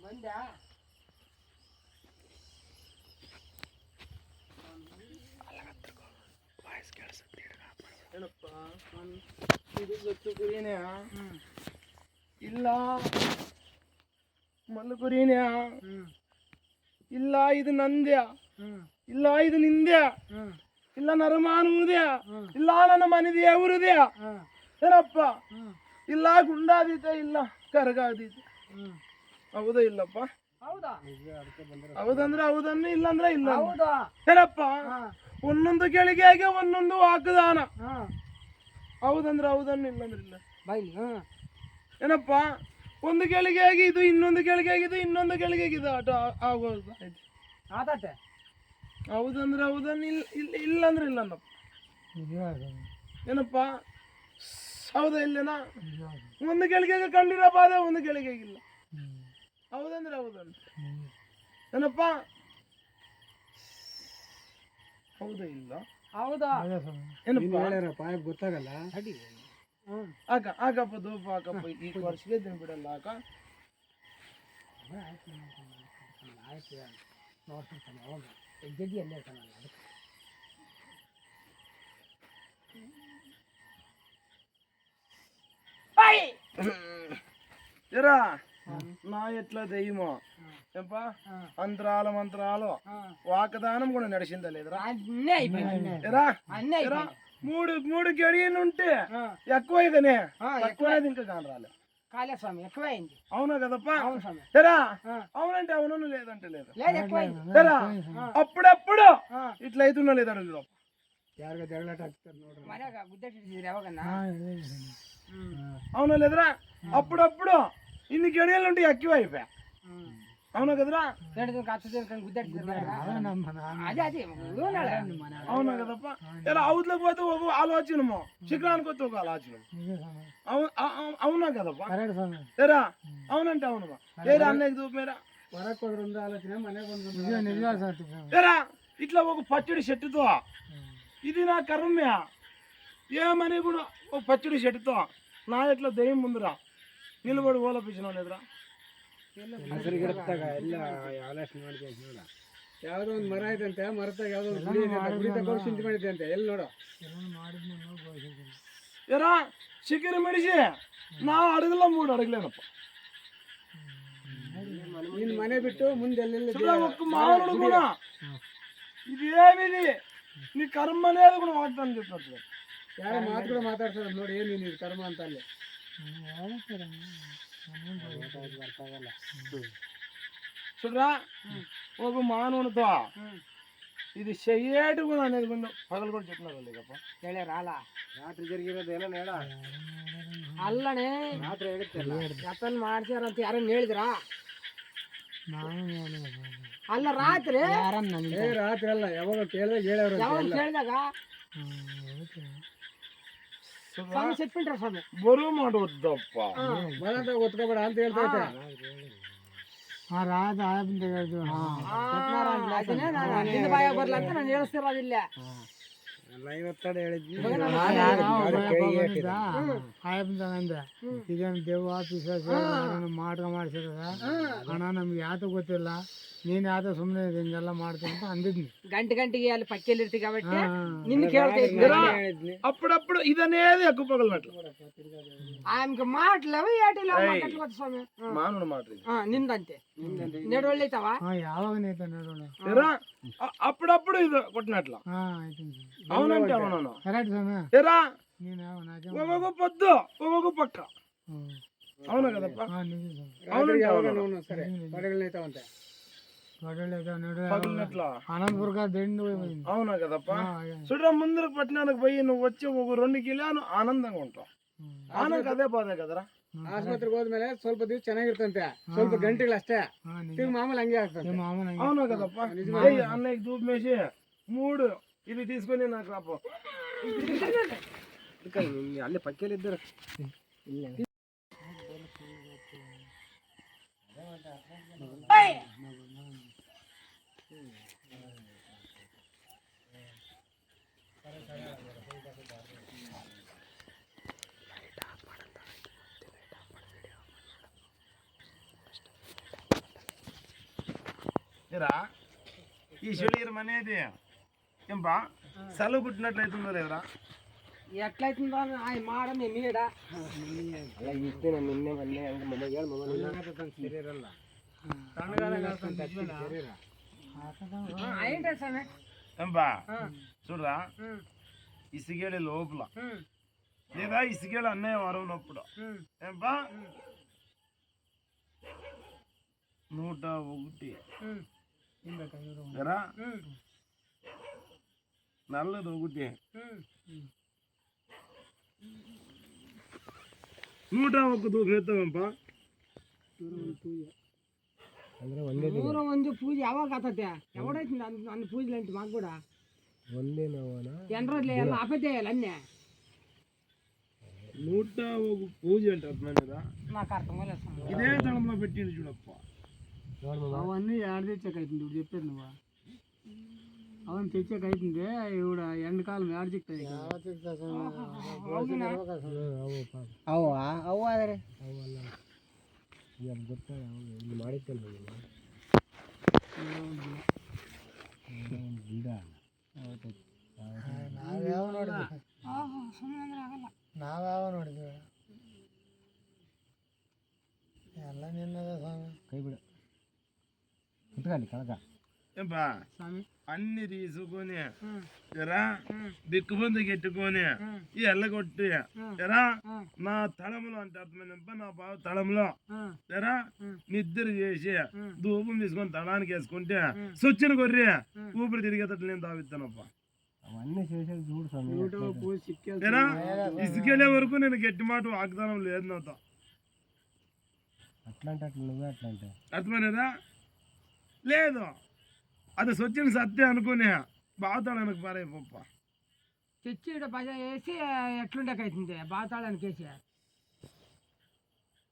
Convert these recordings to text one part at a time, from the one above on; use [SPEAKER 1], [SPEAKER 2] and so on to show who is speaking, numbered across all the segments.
[SPEAKER 1] ಬಂದ್ಯಾ ಏನಪ್ಪ ಇದು ಗೊತ್ತು ಕುರಿನೇ ಇಲ್ಲ ಮಲ್ಲು ಕುರಿನೇ ಇಲ್ಲ ಇದು ನಂದ್ಯ ಇಲ್ಲ ಇದು ನಿಂದ್ಯ ಇಲ್ಲ ನರಮಾನುವುದ್ಯಾ ಇಲ್ಲ ನನ್ನ ಮನೆದೇ ಅವರದ್ಯಾ ಏನಪ್ಪ ಇಲ್ಲ ಗುಂಡಾದೀತೆ ಇಲ್ಲ ಕರಗಾದೀತೆ ಹೌದಾ ಇಲ್ಲಪ್ಪ ಹೌದಂದ್ರೆ ಹೌದನ್ನು ಇಲ್ಲಂದ್ರೆ ಇಲ್ಲ ಏನಪ್ಪ ಒಂದೊಂದು ಗಳಿಗೆಗೆ ಒಂದೊಂದು ವಾಗ್ದಾನ ಹೌದಂದ್ರೆ ಹೌದನ್ನು ಇಲ್ಲಂದ್ರೆ ಇಲ್ಲ ಏನಪ್ಪ ಒಂದು ಗಳಿಗೆಯಾಗಿ ಇದು ಇನ್ನೊಂದು ಗಳಿಗೆಯಾಗಿದ್ದು ಇನ್ನೊಂದು ಗಳಿಗೆಗಿದೆ ಆಟ ಆಗೋದು ಹೌದಂದ್ರೆ ಹೌದನ್ನು ಇಲ್ಲಂದ್ರೆ ಇಲ್ಲನಪ್ಪ ಏನಪ್ಪ ಹೌದಾ ಇಲ್ಲೇನಾ ಒಂದು ಗಳಿಗೆಗೆ ಕಂಡಿರೋ ಬಾಧೆ ಒಂದು ಗಳಿಗೆಗಿಲ್ಲ ಹೌದಂದ್ರೆ ಹೌದನ್ನು ಏನಪ್ಪ ಹೌದಾ ಇಲ್ಲ ಹೌದಾ ಏನಪ್ಪ ಗೊತ್ತಾಗಲ್ಲ ಆಕ ಆಕಪ್ಪ ದೂಪ ಹಾಕಪ್ಪ ಈ ವರ್ಷಕ್ಕೆ ದಿನ ಬಿಡಲ್ಲ ಆಕ ಜಗ್ಗಿ ಅಲ್ಲೇ జరా నా ఎట్లా దెయ్యమో చెప్ప మంత్రాలు వాకదానం కూడా నడిచిందా లేదురా మూడు గడియలుంటే ఎక్కువైతేనే ఎక్కువైంది ఇంకా కాని రాలే కాళేస్వామి ఎక్కువైంది అవునా కదప్పా సరా అవునంటే అవును లేదంటే లేదు సరా అప్పుడప్పుడు ఇట్లా అవుతున్నా లేదా అవునా లేదురా అప్పుడప్పుడు ఇన్ని గడియలు ఉంటే ఎక్కువ అయిపోయా అవునా కదరా అవునా కదప్ప ఇలా అవుట్లోకి పోతే ఒక ఆలోచనము శిఖరానికి వస్తే ఒక ఆలోచన అవునా కదప్పా ఏరా అవునంటే అవునమ్మా ఏరా అన్నయ్య చూపేరా ఏరా ఇట్లా ఒక పచ్చడి చెట్టుతో ఇది నా కర్మ్యా ఏమని కూడా ఒక పచ్చడి చెట్టుతో నా ఎట్లా దయ్యం ముందురా నిలబడి ఓలపించిన లేదురా ಯಾವ್ದೋ ಒಂದು ಮರ ಐತಂತೆ ಮರತಾಗ ಯಾವ್ದೋ ಗುಡಿ ತಗೊಂಡು ಚಿಂತೆ ಮಾಡಿದ್ದೆ ಅಂತೆ ಎಲ್ಲಿ ನೋಡು ಯಾರ ಶಿಖರ ಮೆಡಿಸಿ ನಾ ಅಡಗಲ್ಲ 3 ಅಡಗಲೇನಪ್ಪ ನಿನ್ನ ಮನೆ ಬಿಟ್ಟು ಮುಂದೆ ಎಲ್ಲೆಲ್ಲ ಮಾವನೋಡು ಗುಣ ಇದೇನಿದೆ నీ కర్మ అనేది కూడా మాట్లాడని చెప్పారు ಯಾರ ಮಾತು ಕೂಡ ಮಾತಾಡ್ತಾರೆ ನೋಡಿ ಏನು ನೀನು ಕರ್ಮ ಅಂತ ಅಲ್ಲಿ చూడరా ఒక మానవునితో ఇది చెయ్యేటి కూడా అనేది పగలు కూడా చెప్పినారు రాలా రాత్రి జరిగిರೋದು ಎಲ್ಲ నేಡ ಅಲ್ಲಣೆ ರಾತ್ರಿ ಎತ್ತನ್ ಮಾಡ್ತಾರಂತ ಯಾರನ್ನ ಹೇಳಿದ್ರಾ ಅಲ್ಲ ರಾತ್ರಿ ರಾತ್ರಿ ಅಲ್ಲ ಯಾವಾಗ ಕೇಳಿದಾಗ ಹೇಳವ್ರು ಕೇಳಿದಾಗ ಸ್ವಾಮಿ చెప్పింటారు స్వామి బరువు ಮಾಡುವುದಪ್ಪ ಬರಂತ ಗೊತ್ಕೋಬೇಡ ಅಂತ ಹೇಳ್ತಾ ರಾಜ ಆಯಪ್ಪ ಹೇಳ್ತೀವಿ ಬರ್ಲ ಅಂತ ನಾನು ಹೇಳಿಸ್ತಿರೋದಿಲ್ಲ ಆಯಪ್ಪಂದ್ರೆ ಇದೇನು ದೇವ ಆಫೀಸ್ ಮಾಡ್ಸಿರದ ಹಣ ನಮ್ಗೆ ಯಾತ ಗೊತ್ತಿಲ್ಲ ನೀನ್ ಯಾವ್ದೋ ಸುಮ್ಮನೆ ಹಿಂಗೆಲ್ಲ ಮಾಡ್ತೀನಿ ಅಂತ ಅಂದಿದ್ನಿ ಗಂಟೆಗೆ ಅಲ್ಲಿ ಪಕ್ಕೆಯಲ್ಲಿ ಇರ್ತಿ కాబట్టి నిన్ను ಕೇಳ್ತೀನಿ అప్పుడప్పుడు ఇదనేది ఎక్కువ పగలనట్లు ఆయనకి మాటలేవు ఏటిలో మాట్లాడలేదు స్వామి మానుడు మాటలు నిందంతే నెడోళ్ళైతావా యాವಾಗ నేత నెడోళ్ళు ఎరా అప్పుడప్పుడు ఇది కొట్టినట్ల అవునంటే అవునను కరెక్ట్ స్వామి ఎరా నేను ఒక్కొక్క పొద్దు ఒక్కొక్క పక్క అవునా కదప్ప అవునంటే అవును సరే పడగలైతావంటే అనంతపుర దండు అవునా కదప్పా చూడరా ముందర పట్టణానికి పోయి నువ్వు వచ్చి ఒక 2 కిలోలు ఆనందంగా ఉంటావు ఆనందం అదే బాధే కదరా ಆಸ್ಪತ್ರೆಗೆ ಹೋದ್ಮೇಲೆ ಸ್ವಲ್ಪ ದಿವಸ ಚೆನ್ನಾಗಿರ್ತಂತೆ, ಸ್ವಲ್ಪ ಗಂಟೆಗಳು ಅಷ್ಟೇ, ತಿರ್ಗಿ ಮಾಮೂಲಿ ಹಂಗೆ ಆಗ್ತದೆ.
[SPEAKER 2] అవును కదప్పా అన్నయ్యకి దూపు వేసి 3 ఇది తీసుకొని నాకు రాపో అల్లే పక్కేలు ఇద్దరు ఈ శరీరం అనేది ఏంపా సెలవు పుట్టినట్లయితుందో లేదురా?
[SPEAKER 1] ఎట్లయితుందో ఆయన మాడ నీడ
[SPEAKER 2] అలా ఇస్తే నిన్నే వల్లే ఏంపా చూడరా, ఇసుగేళ లోపల లేదా ఇసుగేళ అన్నయ్య వరవునప్పుడు ఏంపా 101 నల్లది ఒకటి 101 దూకేస్తావంపా.
[SPEAKER 1] ಒಂದು ಪೂಜೆ ಯಾವಾಗ ಆತತೆ? ఎవడైతే అన్ని పూజలు అంటే మాకు కూడా ఎన్ని రోజులు వేయాలి? ఆపేది వేయాలి అన్నీ.
[SPEAKER 2] 101 పూజ అంటే అర్థమైనదా?
[SPEAKER 1] నాకు అర్థం కాలేదు.
[SPEAKER 2] ఇదే తలంలో పెట్టింది చూడప్ప.
[SPEAKER 1] అవన్నీ ఏడ తెచ్చాకైతుంది ఇప్పుడు చెప్పేది నువ్వు. అవన్నీ తెచ్చాకైతుంది ఇప్పుడు ఎండకాలం ఏడ చిక్తాయి. ನಾವ್ಯಾವ ನೋಡಿದ್ವಿ ಎಲ್ಲ ನಿನ್ನದ ಕೈ ಬಿಡ
[SPEAKER 2] ఏంపా అన్ని తీసుకొని ఎరా దిక్కుబంది కెట్టుకొని ఈ ఎల్లగొట్టి ఎరా నా తళంలో అంటే అర్థమైందప్ప, నా బావ తళంలో ఎరా నిద్ర చేసి ధూపం తీసుకొని తళానికి వేసుకుంటే సొచ్చిన కొర్రి ఊపిరి తిరిగేటట్లు నేను తావిస్తానప్ప.
[SPEAKER 1] అవన్నీ చేసేది చూడు.
[SPEAKER 2] ఎరా ఇసుకెళ్ళే వరకు నేను గట్టి మాట వాగ్దానం లేదు నాతో.
[SPEAKER 1] అట్లా నువ్వే అట్లా
[SPEAKER 2] అర్థమైనదా? లేదు అది సొచ్చిన సత్యం అనుకునే బాతాళానికి పారైపోప్ప.
[SPEAKER 1] తెచ్చి భజ వేసి ఎట్లుండకైతుంది బాతాళానికి వేసి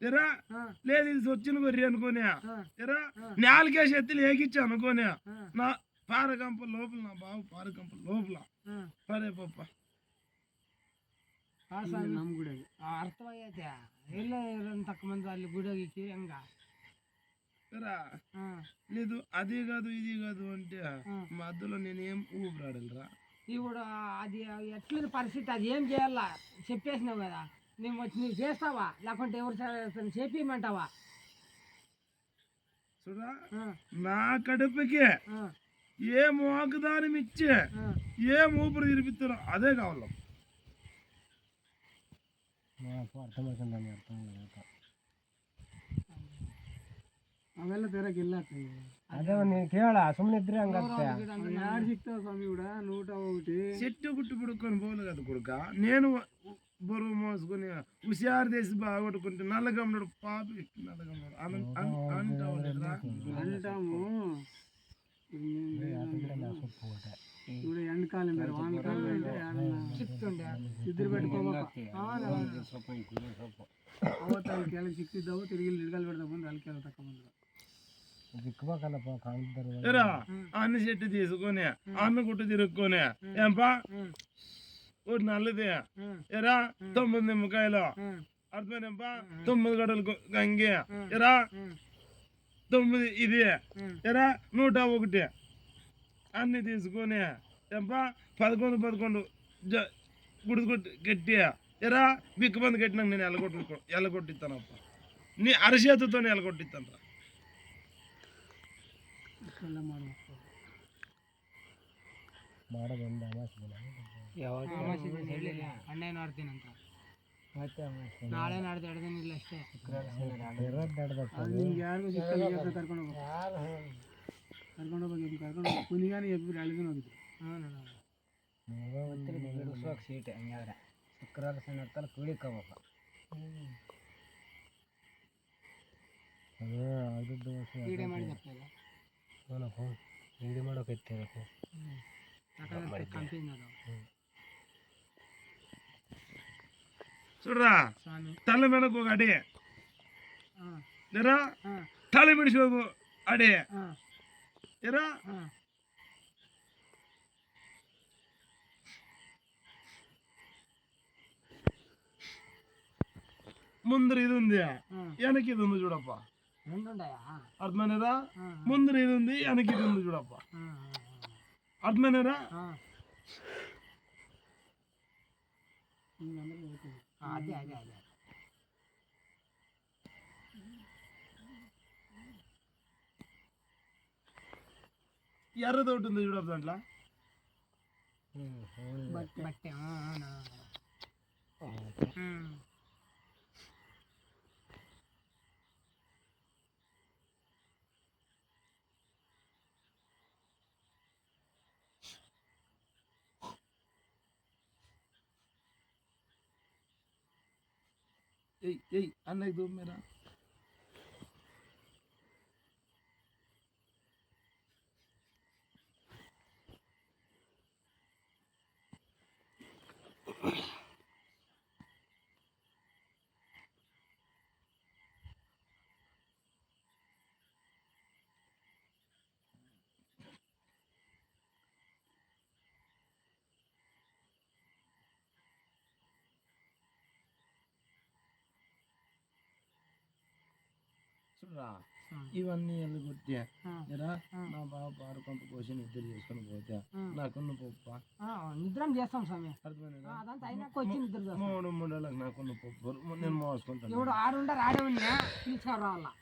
[SPEAKER 2] ఎరా లేదు ఇది సొచ్చిన కొర్రి అనుకోనే ఎరా నాలుగేసి ఎత్తులు ఏగిచ్చి అనుకోనే నా పారకంప లోపల నా బాబు పారకంప లోపల పారైపోప్ప.
[SPEAKER 1] గుడి అర్థమయ్యేది వెళ్ళే తక్కువ మంది వాళ్ళు గుడికి హంగా
[SPEAKER 2] లేదు అది కాదు ఇది కాదు అంటే మధ్యలో నేనేం ఊపిరాడరా.
[SPEAKER 1] ఇప్పుడు అది ఎట్లుంది పరిస్థితి, అది ఏం చేయాలా చెప్పేసినావు కదా, నేను వచ్చి నువ్వు చేస్తావా లేకుంటే ఎవరు చెప్పమంటావా?
[SPEAKER 2] చూడా నా కడుపుకి ఏం వాగ్దానం ఇచ్చి ఏం ఊపిరి తిరిపిస్తారో అదే కావాలి.
[SPEAKER 1] అర్థమవుతుందని అర్థం ಅವೆಲ್ಲ ಬೇರೆಗಿಲ್ಲ
[SPEAKER 2] ಅದೇ ನೀನು ಕೇಳ ಸುಮ್ಮನೆ ಇದ್ರೆ ಹಂಗಾಗುತ್ತೆ.
[SPEAKER 1] ಯಾರು ಸಿಗ್ತಾವ ಸ್ವಾಮಿ ಕೂಡ 101
[SPEAKER 2] చెట్టు గుట్టు పుడుకొని పోలు కదా కొడుక. నేను బరువు మోసుకొని హుషారు చేసి బాగొట్టుకుంటే నల్లగమ్మడు పాపి నల్లగమ్మడు అంటాము. ఇప్పుడు ఎండకాలం మీరు వానకాలం అంటే చెప్తుండే ఇద్దరు పెట్టుకోవాలి అవతాలకి ఎలా సిక్కిద్దావు తిరిగి ఇడగలు పెడదాము వాళ్ళకి ఎలా తక్కువ అన్ని చెట్టు తీసుకొని అన్న గుట్టు తిరుక్కొని ఏంపా ఒకటి నల్లది ఎరా 9 నిమ్మకాయలు అర్థమైనప్పా 9 గడలు గంగి ఎరా 9 ఇది ఎరా 101 అన్ని తీసుకొని ఏంపా 11 గుడి కట్టి ఎరా బిక్కుబంది కట్టినాక నేను ఎల్లగొట్టిస్తానప్ప. నీ అరచేతితో ఎల్లగొట్టిస్తాను రా. ಅಣ್ಣೇ ನೋಡ್ತೀನಿ ಅಂತ ನಾಳೆ ನಾಡ್ದು ಎಡ್ದೇನಿಲ್ಲ ಅಷ್ಟೇ. ನಿಮ್ಗೆ ಯಾರಿಗೂ ಸಿಕ್ಕಲ್ಲ ಕರ್ಕೊಂಡು ಹೋಗ್ಬೇಕು ಕರ್ಕೊಂಡು ಕುನಿಗಾನೆ ಎಬ್ಬರು ಎಳ್ದು ಹೋಗಿದ್ರು. ಸೀಟೆ ಹಂಗಾದ್ರೆ ಶುಕ್ರವಾರ ಸಣ್ಣ ಕೂಡಿಕೋಬೇಕು.
[SPEAKER 1] ఈడే ಮಾಡಿ చెప్తారా
[SPEAKER 3] వీడియో ಮಾಡೋಕೆ ಎತ್ತೇನಪ್ಪ
[SPEAKER 1] కంపెనీ
[SPEAKER 2] చూడరా
[SPEAKER 1] స్వామి
[SPEAKER 2] తల వెనక ఒక అడే ఎరా తల మిడిసి ఒక అడే ఎరా ముందర ఇది ఉంది వెనక ఇది ఉంది చూడప్ప అర్థమైనరా ముందర ఇది ఉంది వెనక ఇది ఉంది చూడప్ప అర్థమైనరా
[SPEAKER 1] అదే అదే అదే
[SPEAKER 2] ఎర్రది ఒకటి ఉంది చూడప్ప దాంట్లో
[SPEAKER 1] బట్టే
[SPEAKER 2] అన్నకి దూరం మీరా చూడరా ఇవన్నీ ఎల్లు కొట్టా ఎరా నా బావ పారుకొంత కోసి నిద్ర చేసుకుని పోతే నాకున్న పప్పు
[SPEAKER 1] నిద్రం చేస్తాం స్వామి
[SPEAKER 2] అర్థమైనదా
[SPEAKER 1] అదంతా అయినాక వచ్చి నిద్ర చేస్తాం
[SPEAKER 2] 3 నెలలకు నాకున్న పప్పు నేను మోసుకుంటాను
[SPEAKER 1] ఇప్పుడు 6 ఆడే ఉన్నా తీసుకురావాలా